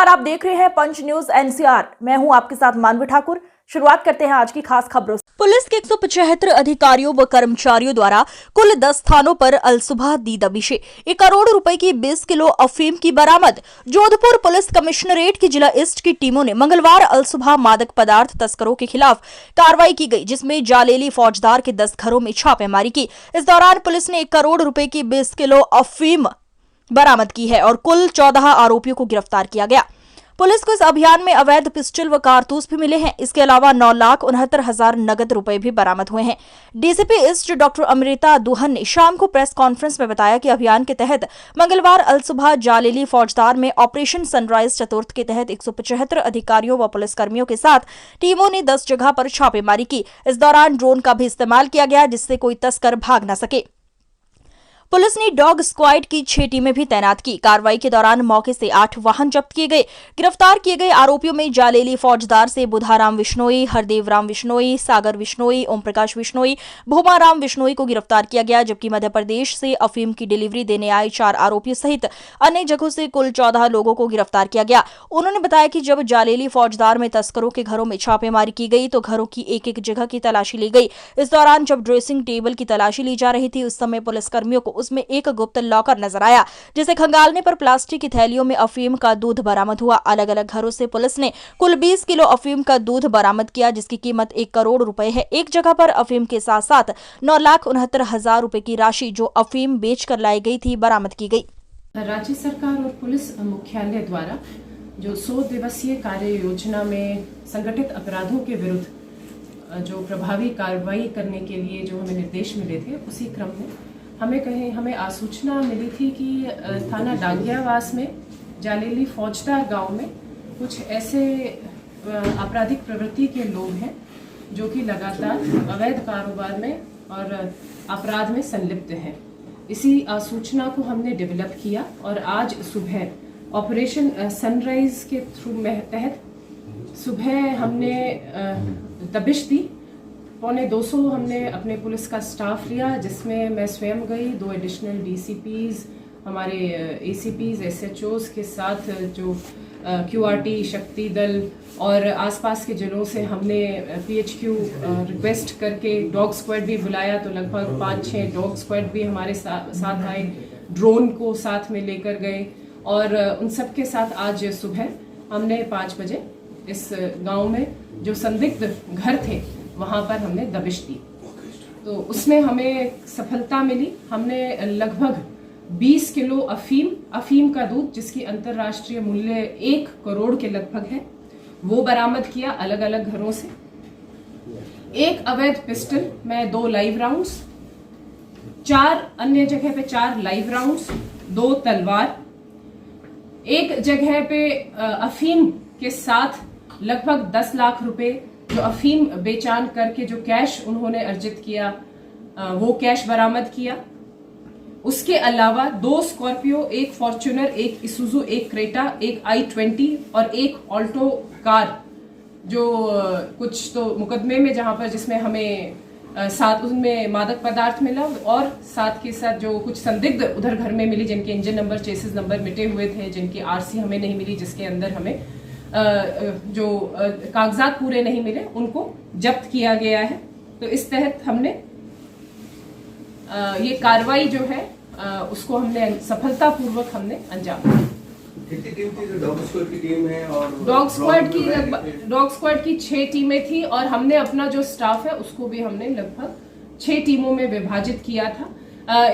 नमस्कार, आप देख रहे हैं पंच न्यूज एनसीआर। मैं हूं आपके साथ मानवी ठाकुर। शुरुआत करते हैं आज की खास खबरों से। पुलिस के 175 अधिकारियों व कर्मचारियों द्वारा कुल 10 स्थानों पर अलसुबह दी दबिशें। 1 करोड़ रुपए की 20 किलो अफीम की बरामद। जोधपुर पुलिस कमिश्नरेट की जिला ईस्ट की टीमों ने मंगलवार अलसुबह मादक पदार्थ तस्करों के खिलाफ कार्रवाई की गई, जिसमें जालेली फौजदार के 10 घरों में छापेमारी की। इस दौरान पुलिस ने 1 करोड़ रुपए की 20 किलो अफीम बरामद की है और कुल 14 आरोपियों को गिरफ्तार किया गया। पुलिस को इस अभियान में अवैध पिस्टल व कारतूस भी मिले हैं। इसके अलावा 9,69,000 नगद रुपए भी बरामद हुए हैं। DCP east doctor Amrita Duhan ने शाम को प्रेस कॉन्फ्रेंस में बताया कि अभियान के तहत मंगलवार अलसुबह जालेली फौजदार में ऑपरेशन सनराइज चतुर्थ के तहत 175 अधिकारियों व पुलिसकर्मियों के साथ टीमों ने 10 जगह पर छापेमारी की। इस दौरान ड्रोन का भी इस्तेमाल किया गया, जिससे कोई तस्कर भाग न सके। पुलिस ने डॉग स्क्वाड की 6 टीमें भी तैनात की। कार्रवाई के दौरान मौके से 8 वाहन जब्त किए गए। गिरफ्तार किए गए आरोपियों में जालेली फौजदार से बुधाराम विश्नोई, हरदेव राम विश्नोई, सागर विश्नोई, ओम प्रकाश विश्नोई, भूमाराम विश्नोई को गिरफ्तार किया गया, जबकि मध्य प्रदेश से अफीम की डिलीवरी देने आए 4 आरोपियों सहित अन्य जगहों से कुल 14 लोगों को गिरफ्तार किया गया। उन्होंने बताया कि जब जालेली फौजदार में तस्करों के घरों में छापेमारी की गई तो घरों की एक-एक जगह की तलाशी ली गई। इस दौरान जब ड्रेसिंग टेबल की तलाशी ली जा रही थी, उस समय पुलिसकर्मियों को उसमें एक गुप्त लॉकर नजर आया, जिसे खंगालने पर प्लास्टिक की थैलियों में अफीम का दूध बरामद हुआ। अलग अलग घरों से पुलिस ने कुल 20 किलो अफीम का दूध बरामद किया, जिसकी कीमत 1 करोड़ रुपए है। एक जगह पर अफीम के साथ साथ 9,69,000 रुपए की राशि जो अफीम बेचकर लाई गई थी, बरामद की गई। राज्य सरकार और पुलिस मुख्यालय द्वारा जो 100 दिवसीय कार्य योजना में संगठित अपराधों के विरुद्ध जो प्रभावी कार्रवाई करने के लिए जो हमें निर्देश मिले थे, उसी क्रम में हमें आसूचना मिली थी कि थाना डांगियावास में जालेली फौजदार गांव में कुछ ऐसे आपराधिक प्रवृत्ति के लोग हैं जो कि लगातार अवैध कारोबार में और अपराध में संलिप्त हैं। इसी आसूचना को हमने डेवलप किया और आज सुबह ऑपरेशन सनराइज के तहत सुबह हमने दबिश दी। 250 हमने अपने पुलिस का स्टाफ लिया, जिसमें मैं स्वयं गई, 2 एडिशनल डीसीपीज, हमारे एसीपीज, एसएचओज के साथ जो क्यूआरटी, शक्ति दल और आसपास के जिलों से हमने पीएचक्यू रिक्वेस्ट करके डॉग स्क्वाड भी बुलाया, तो लगभग 5-6 डॉग स्क्वाड भी हमारे साथ आए। ड्रोन को साथ में लेकर गए और उन सब के साथ आज सुबह हमने 5 बजे इस गांव में जो संदिग्ध घर थे वहां पर हमने दबिश दी। तो उसमें हमें सफलता मिली। हमने लगभग 20 किलो अफीम का दूध, जिसकी अंतर्राष्ट्रीय मूल्य 1 करोड़ के लगभग है, वो बरामद किया अलग अलग घरों से। 1 अवैध पिस्टल में 2 लाइव राउंड्स, 4 अन्य जगह पे 4 लाइव राउंड्स, 2 तलवार, एक जगह पे अफीम के साथ लगभग 10 लाख रुपए जो अफीम बेचान करके जो कैश उन्होंने अर्जित किया, वो कैश बरामद किया। उसके अलावा 2 स्कॉर्पियो, 1 फॉर्च्यूनर, 1 इसूजू, 1 क्रेटा, 1 i20 और 1 ऑल्टो कार, जो कुछ तो मुकदमे में जहां पर जिसमें हमें साथ उनमें मादक पदार्थ मिला और साथ के साथ जो कुछ संदिग्ध उधर घर में मिली, जिनके इंजन नंबर, चेसिस नंबर मिटे हुए थे, जिनकी आरसी हमें नहीं मिली, जिसके अंदर हमें जो कागजात पूरे नहीं मिले, उनको जब्त किया गया है। तो इस तहत हमने ये कार्रवाई जो है उसको हमने सफलतापूर्वक हमने अंजाम दिया। कितनी टीम थी? जो डॉग स्क्वाड की टीम है और डॉग स्क्वाड की 6 टीमें थी और हमने अपना जो स्टाफ है उसको भी हमने लगभग 6 टीमों में विभाजित किया था।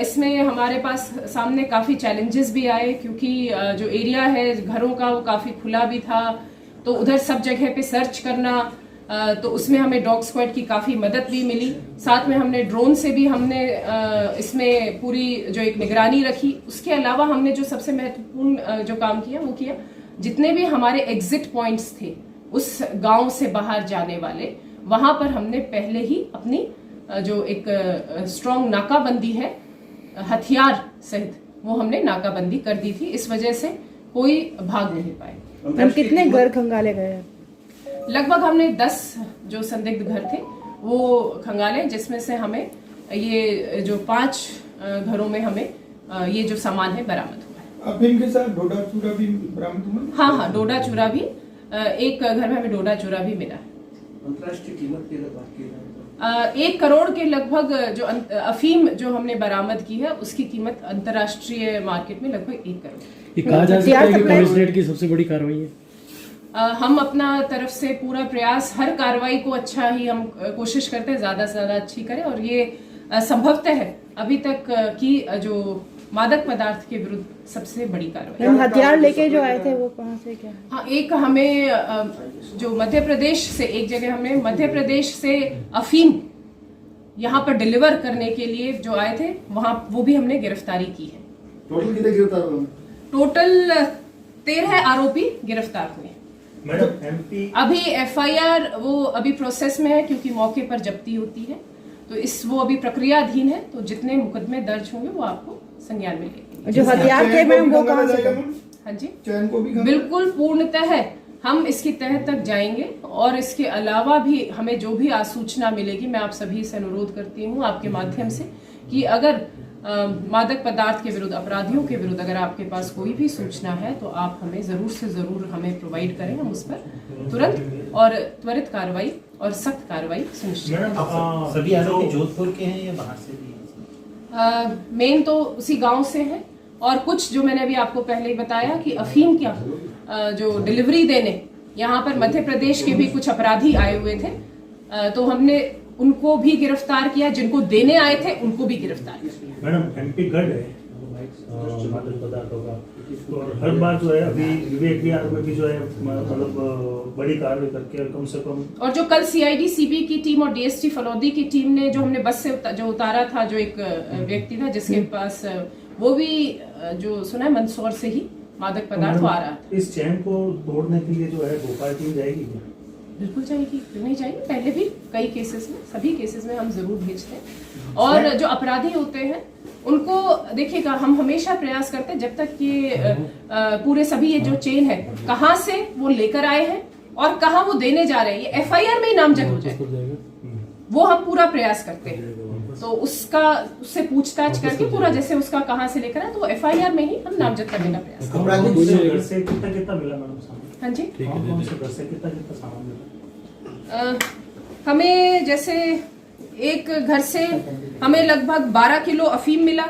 इसमें हमारे पास सामने काफ़ी चैलेंजेस भी आए, क्योंकि जो एरिया है घरों का वो काफ़ी खुला भी था, तो उधर सब जगह पे सर्च करना, तो उसमें हमें डॉग स्क्वाड की काफ़ी मदद भी मिली। साथ में हमने ड्रोन से भी हमने इसमें पूरी जो एक निगरानी रखी। उसके अलावा हमने जो सबसे महत्वपूर्ण जो काम किया वो किया, जितने भी हमारे एग्जिट पॉइंट्स थे उस गांव से बाहर जाने वाले, वहां पर हमने पहले ही अपनी जो एक स्ट्रॉन्ग नाकाबंदी है हथियार सहित, वो हमने नाकाबंदी कर दी थी। इस वजह से कोई भाग नहीं पाए। हम कितने घर खंगाले गए? लगभग हमने 10 जो संदिग्ध घर थे वो खंगाले, जिसमें से हमें ये जो 5 घरों में हमें ये जो सामान है बरामद हुआ है। अफीम के साथ डोडा चूड़ा भी बरामद हुआ? हाँ, डोडा चूरा भी, एक घर में हमें डोडा चूरा भी मिला। अंतर्राष्ट्रीय कीमत की अगर बात की जाए तो 1 करोड़ के लगभग जो अफीम जो हमने बरामद की है उसकी कीमत अंतर्राष्ट्रीय मार्केट में लगभग 1 करोड़। ये कहा जा सकता है कि पुलिस रेड की सबसे बड़ी कार्रवाई है। हम अपना तरफ से पूरा प्रयास, हर कार्रवाई को अच्छा ही हम कोशिश करते हैं ज्यादा से ज्यादा अच्छी करें, और ये संभवतः है अभी तक की जो मादक पदार्थ के विरुद्ध सबसे बड़ी कार्रवाई। मैम, हथियार लेके जो आए थे वो कहाँ से, क्या? हाँ, एक हमें जो मध्य प्रदेश से, एक जगह हमने मध्य प्रदेश से अफीम यहाँ पर डिलीवर करने के लिए जो आए थे, वहाँ वो भी हमने गिरफ्तारी की है। टोटल कितने गिरफ्तार हुए? टोटल 13 आरोपी गिरफ्तार हुए। मैडम एमपी अभी एफआईआर वो अभी प्रोसेस में है, क्योंकि मौके पर जब्ती होती है, तो वो अभी प्रक्रियाधीन है, तो जितने मुकदमे दर्ज होंगे वो आपको संज्ञान में लेंगे। जो हथियार थे मैम वो कहाँ से थे? हाँ जी, चैन को भी बिल्कुल पूर्णतः हम इसकी तह तक जाएंगे, और इसके अलावा भी हमें जो भी आसूचना मिलेगी, मैं आप सभी से अनुरोध करती हूँ आपके माध्यम से कि अगर मादक पदार्थ के विरुद्ध, अपराधियों के विरुद्ध अगर आपके पास कोई भी सूचना है तो आप हमें जरूर से जरूर हमें प्रोवाइड करें। हम उस पर तुरंत और त्वरित कार्रवाई और सख्त कार्रवाई सुनिश्चित करें। मैडम सभी आरोपी जोधपुर के हैं या बाहर से भी? मेन तो उसी गांव से है, और कुछ जो मैंने अभी आपको पहले ही बताया कि अफीम क्या जो डिलीवरी देने यहाँ पर मध्य प्रदेश के भी कुछ अपराधी आए हुए थे, तो हमने उनको भी गिरफ्तार किया, जिनको देने आए थे उनको भी गिरफ्तार किया। मैडम एमपी गढ़ है मादक पदार्थों का, और हर बार जो है अभी विवेक विहार में भी जो है मतलब बड़ी कार्रवाई करके कम से कम, और जो कल सीआईडी सीबी की टीम और डीएसटी फलौदी की टीम ने जो हमने बस से जो उतारा था, जो एक व्यक्ति था जिसके पास वो भी जो सुना है मंदसौर से ही मादक पदार्थ आ रहा था। इस चैन को तोड़ने के लिए जो है भोपाल टीम जाएगी क्या? बिल्कुल जाएगी, क्यों नहीं जाएगी। पहले भी कई केसेस में, सभी केसेस में हम जरूर भेजते हैं, और जो अपराधी होते हैं उनको देखिएगा, हम हमेशा प्रयास करते हैं जब तक ये पूरे सभी ये जो चेन है, कहाँ से वो लेकर आए हैं और कहाँ वो देने जा रहे हैं, ये एफआईआर में ही नामजद हो जाए, वो हम पूरा प्रयास करते हैं। तो उससे पूछताछ करके पूरा, जैसे उसका कहाँ से लेकर आए तो एफआईआर में ही हम नामजद करने का प्रयास करते घर से कितना मिला मैडम सामान? हैं। हाँ जी, कौन से घर से कितना सामान मिला? हमें जैसे एक घर से हमें लगभग 12 किलो अफीम मिला,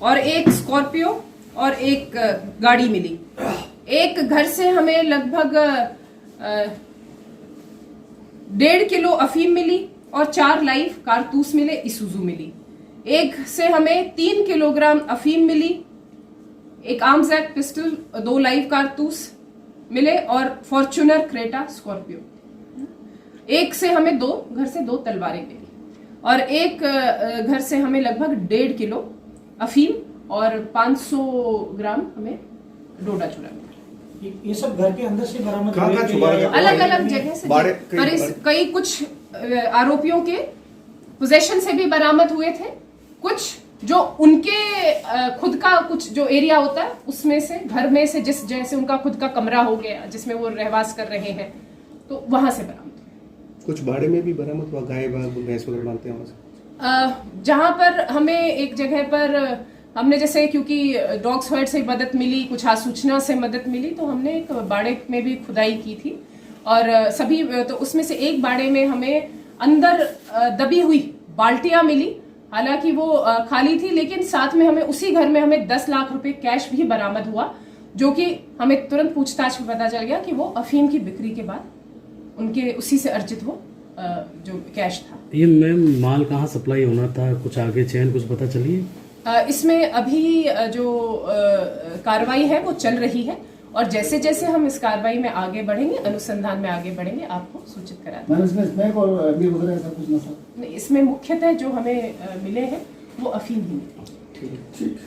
और एक स्कॉर्पियो और एक गाड़ी मिली। एक घर से हमें लगभग 1.5 किलो अफीम मिली और 4 लाइव कारतूस मिले, इसुजू मिली। एक से हमें 3 किलोग्राम अफीम मिली, एक आर्म्स एक्ट पिस्टल, 2 लाइव कारतूस मिले, और फॉर्च्यूनर क्रेटा स्कॉर्पियो। एक से हमें घर से 2 तलवारें मिली, और एक घर से हमें लगभग 1.5 किलो अफीम और 500 ग्राम हमें डोडा चूरा मिला। ये सब घर के अंदर से बरामद कहाँ छुपा गया? अलग अलग जगह से कई कुछ आरोपियों के पोजेशन से भी बरामद हुए थे, कुछ जो उनके खुद का कुछ जो एरिया होता है उसमें से, घर में से, जिस जैसे उनका खुद का कमरा हो गया जिसमें वो रहवास कर रहे हैं, तो वहां से बरामद। कुछ भाड़े में भी बरामद हुआ, गाय भैंस वगैरह मानते हैं वहाँ से। जहां पर हमें एक जगह पर हमने जैसे, क्योंकि डॉग स्क्वाड से मदद मिली, कुछ आसूचना से मदद मिली, तो हमने एक बाड़े में भी खुदाई की थी, और सभी, तो उसमें से एक बाड़े में हमें अंदर दबी हुई बाल्टियां मिली, हालांकि वो खाली थी, लेकिन साथ में हमें उसी घर में हमें 10 लाख रुपए कैश भी बरामद हुआ, जो कि हमें तुरंत पूछताछ में पता चल गया कि वो अफीम की बिक्री के बाद उनके उसी से अर्जित वो जो कैश था। ये मैम माल कहाँ सप्लाई होना था, कुछ आगे चैन कुछ पता चली है? इसमें अभी जो कार्रवाई है वो चल रही है, और जैसे जैसे हम इस कार्रवाई में आगे बढ़ेंगे, अनुसंधान में आगे बढ़ेंगे, आपको सूचित करा देंगे। इसमें मुख्यतः जो हमें मिले हैं वो अफीम ही मिले।